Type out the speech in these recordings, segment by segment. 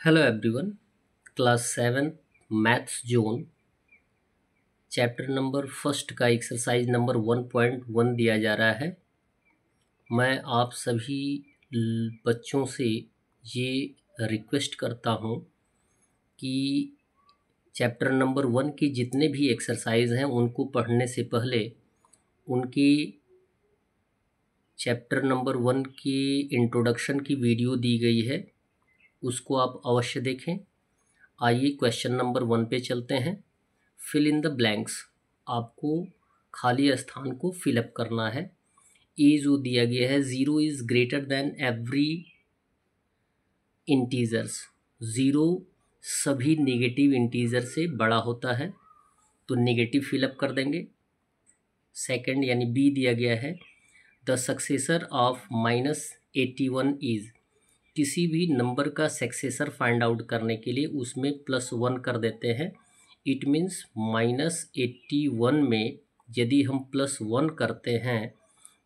Hello everyone. Class 7 maths zone chapter number first का exercise number 1.1 दिया जा रहा है। मैं आप सभी बच्चों से ये रिक्वेस्ट करता हूँ कि चैप्टर नंबर 1 के जितने भी एक्सरसाइज हैं उनको पढ़ने से पहले उनकी चैप्टर नंबर 1 की इंट्रोडक्शन की वीडियो दी गई है, उसको आप अवश्य देखें। आइए क्वेश्चन नंबर 1 पे चलते हैं। फिल इन द ब्लैंक्स, आपको खाली स्थान को फिलअप करना है। ए जो दिया गया है, 0 is greater than every integers. 0 सभी नेगेटिव इंटीजर से बड़ा होता है, तो नेगेटिव फिलअप कर देंगे। सेकंड यानी बी दिया गया है, द सक्सेसर ऑफ -81 इज़। किसी भी नंबर का सक्सेसर फाइंड आउट करने के लिए उसमें +1 कर देते हैं। इट मीन्स -81 में यदि हम +1 करते हैं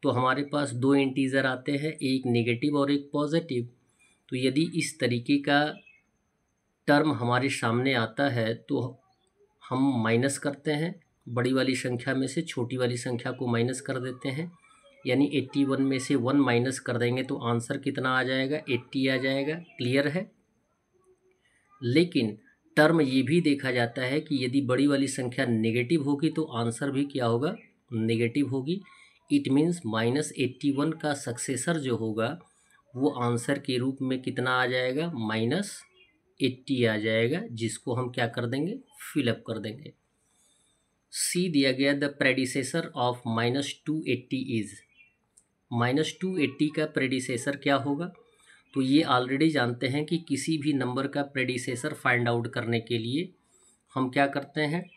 तो हमारे पास दो इंटीज़र आते हैं, एक नेगेटिव और एक पॉजिटिव। तो यदि इस तरीके का टर्म हमारे सामने आता है तो हम माइनस करते हैं, बड़ी वाली संख्या में से छोटी वाली संख्या को माइनस कर देते हैं। यानी 81 में से 1 माइनस कर देंगे तो आंसर कितना आ जाएगा, 80 आ जाएगा। क्लियर है। लेकिन टर्म ये भी देखा जाता है कि यदि बड़ी वाली संख्या नेगेटिव होगी तो आंसर भी क्या होगा, नेगेटिव होगी। इट मीन्स -81 का सक्सेसर जो होगा वो आंसर के रूप में कितना आ जाएगा, -80 आ जाएगा, जिसको हम क्या कर देंगे, फिलअप कर देंगे। सी दिया गया, द प्रेडिसेसर ऑफ -280 इज़। -280 का प्रेडिसेसर क्या होगा, तो ये ऑलरेडी जानते हैं कि किसी भी नंबर का प्रेडिसेसर फाइंड आउट करने के लिए हम क्या करते हैं,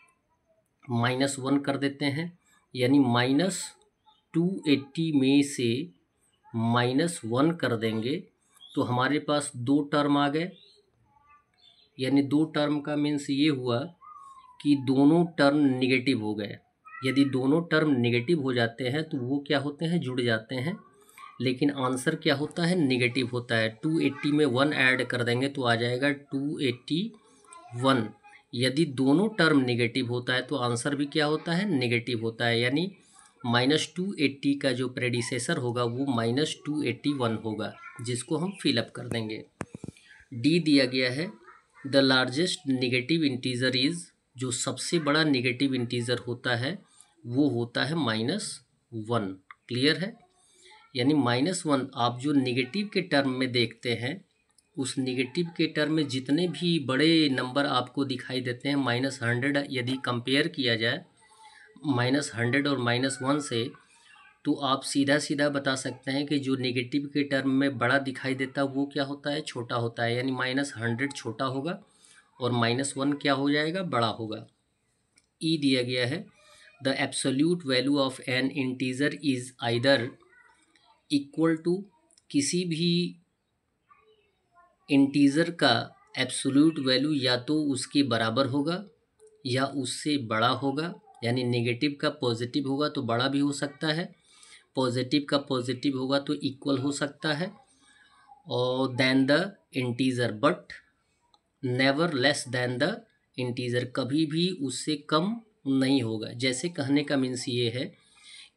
-1 कर देते हैं। यानी -280 में से -1 कर देंगे तो हमारे पास दो टर्म आ गए। यानी दो टर्म का मीन्स ये हुआ कि दोनों टर्म निगेटिव हो गए। यदि दोनों टर्म निगेटिव हो जाते हैं तो वो क्या होते हैं, जुड़ जाते हैं। लेकिन आंसर क्या होता है, निगेटिव होता है। 280 में 1 ऐड कर देंगे तो आ जाएगा 281। यदि दोनों टर्म निगेटिव होता है तो आंसर भी क्या होता है, निगेटिव होता है। यानी -280 का जो प्रेडिसेसर होगा वो -281 होगा, जिसको हम फिलअप कर देंगे। डी दिया गया है, the largest negative integer is. जो सबसे बड़ा नेगेटिव इंटीजर होता है वो होता है -1। क्लियर है। यानी -1 आप जो नेगेटिव के टर्म में देखते हैं, उस नेगेटिव के टर्म में जितने भी बड़े नंबर आपको दिखाई देते हैं, -100 यदि कंपेयर किया जाए -100 और -1 से, तो आप सीधा सीधा बता सकते हैं कि जो नेगेटिव के टर्म में बड़ा दिखाई देता है वो क्या होता है, छोटा होता है। यानी -100 छोटा होगा और -1 क्या हो जाएगा, बड़ा होगा। ई दिया गया है, the absolute value of an integer is either equal to. किसी भी इंटीजर का एब्सोल्यूट वैल्यू या तो उसके बराबर होगा या उससे बड़ा होगा। यानी नेगेटिव का पॉजिटिव होगा तो बड़ा भी हो सकता है, पॉजिटिव का पॉजिटिव होगा तो इक्वल हो सकता है, और then the integer, but never less than the integer, कभी भी उससे कम नहीं होगा। जैसे कहने का मीन्स ये है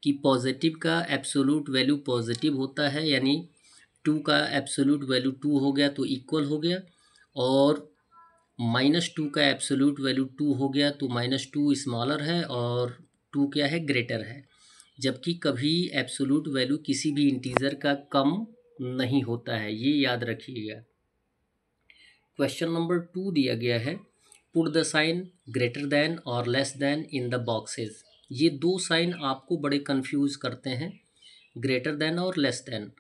कि पॉजिटिव का एब्सोल्यूट वैल्यू पॉजिटिव होता है, यानी 2 का एब्सोल्यूट वैल्यू 2 हो गया तो इक्वल हो गया, और -2 का एब्सोल्यूट वैल्यू 2 हो गया तो -2 स्मॉलर है और 2 क्या है, ग्रेटर है। जबकि कभी एब्सोल्यूट वैल्यू किसी भी इंटीजर का कम नहीं होता है, ये याद रखिएगा। क्वेश्चन नंबर 2 दिया गया है, put the sign greater than और less than in the boxes. ये दो साइन आपको बड़े कंफ्यूज करते हैं, ग्रेटर देन और लेस देन।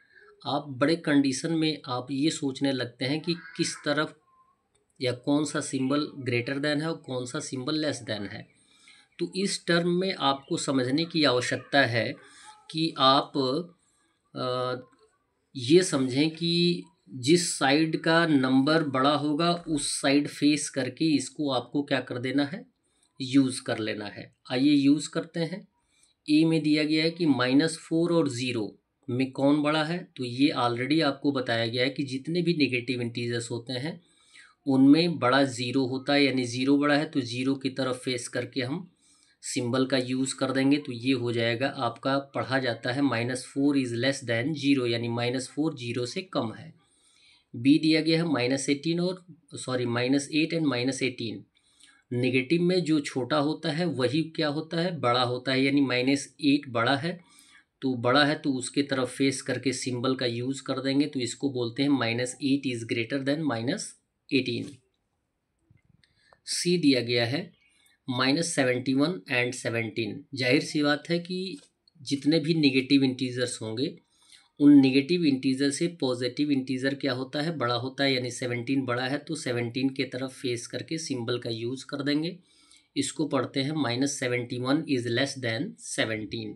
आप बड़े कंडीशन में आप ये सोचने लगते हैं कि किस तरफ या कौन सा सिंबल ग्रेटर देन है और कौन सा सिंबल लेस देन है। तो इस टर्म में आपको समझने की आवश्यकता है कि आप ये समझें कि जिस साइड का नंबर बड़ा होगा उस साइड फेस करके इसको आपको क्या कर देना है, यूज़ कर लेना है। आइए यूज़ करते हैं। ए में दिया गया है कि -4 और 0 में कौन बड़ा है, तो ये ऑलरेडी आपको बताया गया है कि जितने भी नेगेटिव इंटीजर्स होते हैं उनमें बड़ा ज़ीरो होता है, यानी ज़ीरो बड़ा है तो ज़ीरो की तरफ फेस करके हम सिंबल का यूज़ कर देंगे। तो ये हो जाएगा आपका, पढ़ा जाता है -4 इज़ लेस दैन 0, यानी -4 0 से कम है। बी दिया गया है -18 और -8 एंड -18। नेगेटिव में जो छोटा होता है वही क्या होता है, बड़ा होता है, यानी -8 बड़ा है, तो बड़ा है तो उसके तरफ फेस करके सिंबल का यूज़ कर देंगे। तो इसको बोलते हैं -8 इज़ ग्रेटर देन -18। सी दिया गया है -71 एंड 17। जाहिर सी बात है कि जितने भी निगेटिव इंटीजर्स होंगे उन निगेटिव इंटीजर से पॉजिटिव इंटीजर क्या होता है, बड़ा होता है, यानी 17 बड़ा है तो 17 के तरफ फेस करके सिंबल का यूज़ कर देंगे। इसको पढ़ते हैं -71 इज़ लेस दैन 17।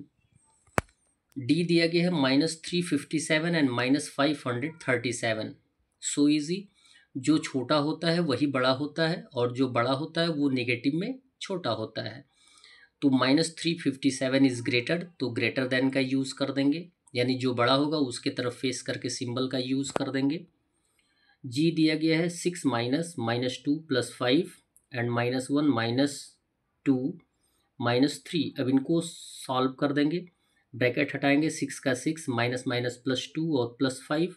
डी दिया गया है -357 एंड -537। सो इजी, जो छोटा होता है वही बड़ा होता है और जो बड़ा होता है वो नेगेटिव में छोटा होता है। तो -357 इज़ ग्रेटर, तो ग्रेटर देन का यूज़ कर देंगे, यानी जो बड़ा होगा उसके तरफ फेस करके सिंबल का यूज़ कर देंगे। जी दिया गया है 6 -2 + 5 एंड -1 -2 -3। अब इनको सॉल्व कर देंगे, ब्रैकेट हटाएंगे, 6 का 6 -+2 और +5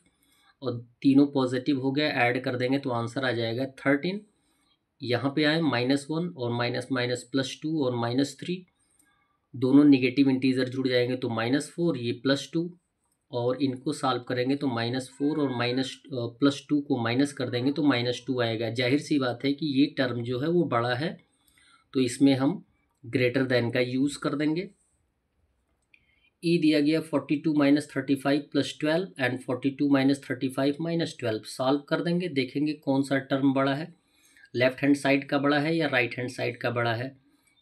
और तीनों पॉजिटिव हो गया, ऐड कर देंगे तो आंसर आ जाएगा 13। यहाँ पे आए -1 और +2 और -3, दोनों निगेटिव इंटीजर जुड़ जाएंगे तो -4, ये +2, और इनको सॉल्व करेंगे तो -4 और +2 को माइनस कर देंगे तो -2 आएगा। जाहिर सी बात है कि ये टर्म जो है वो बड़ा है, तो इसमें हम ग्रेटर देन का यूज़ कर देंगे। ई दिया गया 42 - 35 + 12 एंड 42 - 35 - 12। सॉल्व कर देंगे, देखेंगे कौन सा टर्म बड़ा है, लेफ्ट हैंड साइड का बड़ा है या राइट हैंड साइड का बड़ा है।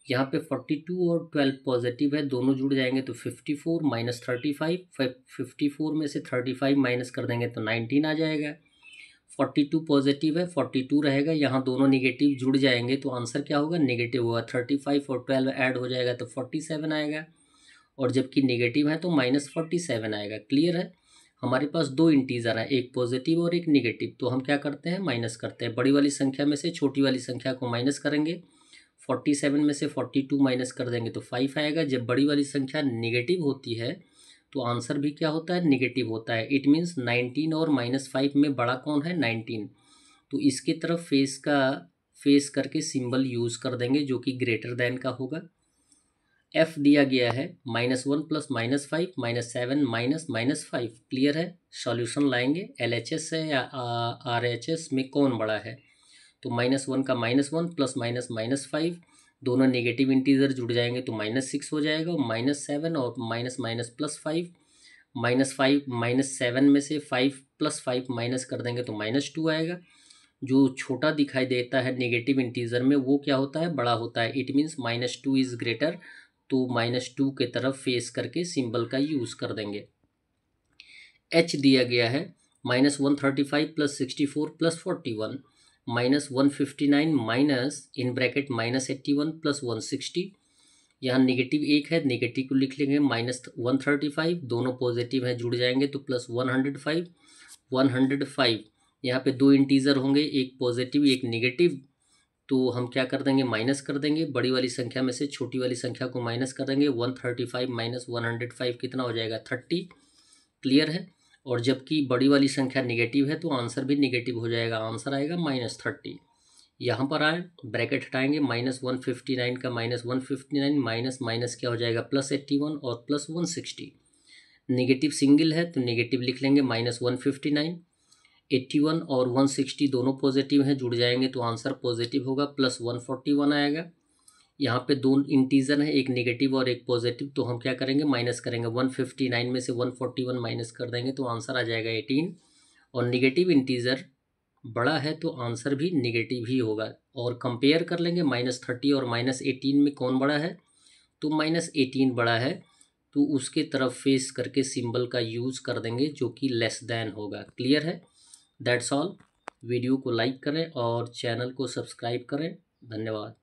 यहाँ पे 42 और 12 पॉजिटिव है, दोनों जुड़ जाएंगे तो 54 - 35, 54 में से 35 माइनस कर देंगे तो 19 आ जाएगा। 42 पॉजिटिव है, 42 रहेगा, यहाँ दोनों निगेटिव जुड़ जाएंगे तो आंसर क्या होगा, नेगेटिव होगा। 35 और 12 ऐड हो जाएगा तो 47 आएगा, और जबकि नेगेटिव है तो -47 आएगा। क्लियर है, हमारे पास दो इंटीजर हैं, एक पॉजिटिव और एक नेगेटिव, तो हम क्या करते हैं, माइनस करते हैं। बड़ी वाली संख्या में से छोटी वाली संख्या को माइनस करेंगे, 47 में से 42 माइनस कर देंगे तो 5 आएगा। जब बड़ी वाली संख्या नेगेटिव होती है तो आंसर भी क्या होता है, नेगेटिव होता है। इट मीन्स 19 और -5 में बड़ा कौन है, 19। तो इसके तरफ फेस करके सिंबल यूज़ कर देंगे जो कि ग्रेटर देन का होगा। एफ दिया गया है -1 + -5 -7 -5। क्लियर है, सॉल्यूशन लाएंगे, LHS है या RHS में कौन बड़ा है। तो -1 का -1 + -5, दोनों नेगेटिव इंटीजर जुड़ जाएंगे तो -6 हो जाएगा, और -7 और +5, -7 में से 5 + 5 माइनस कर देंगे तो -2 आएगा। जो छोटा दिखाई देता है नेगेटिव इंटीजर में वो क्या होता है, बड़ा होता है। इट मीन्स -2 इज़ ग्रेटर, तो -2 के तरफ फेस करके सिंबल का यूज़ कर देंगे। एच दिया गया है -135 + 64 + 41 -159 माइनस इन ब्रैकेट -81 + 160। यहाँ नेगेटिव एक है, नेगेटिव को लिख लेंगे -135, दोनों पॉजिटिव हैं जुड़ जाएंगे तो +105 105। यहाँ पे दो इंटीजर होंगे, एक पॉजिटिव एक नेगेटिव, तो हम क्या कर देंगे, माइनस कर देंगे। बड़ी वाली संख्या में से छोटी वाली संख्या को माइनस कर देंगे, 135 - 105 कितना हो जाएगा, 30। क्लियर है, और जबकि बड़ी वाली संख्या नेगेटिव है तो आंसर भी नेगेटिव हो जाएगा, आंसर आएगा -30। यहाँ पर आए, ब्रैकेट हटाएंगे, -159 का -159 माइनस माइनस क्या हो जाएगा, +81 और +160। नेगेटिव सिंगल है तो नेगेटिव लिख लेंगे, -159, 81 और 160 दोनों पॉजिटिव हैं, जुड़ जाएंगे तो आंसर पॉजिटिव होगा, +141 आएगा। यहाँ पे दो इंटीजर हैं, एक नेगेटिव और एक पॉजिटिव, तो हम क्या करेंगे, माइनस करेंगे, 159 में से 141 माइनस कर देंगे तो आंसर आ जाएगा 18। और नेगेटिव इंटीजर बड़ा है तो आंसर भी नेगेटिव ही होगा। और कंपेयर कर लेंगे -30 और -18 में कौन बड़ा है, तो -18 बड़ा है, तो उसके तरफ फेस करके सिंबल का यूज़ कर देंगे जो कि लेस देन होगा। क्लियर है, दैट्स ऑल। वीडियो को लाइक करें और चैनल को सब्सक्राइब करें। धन्यवाद।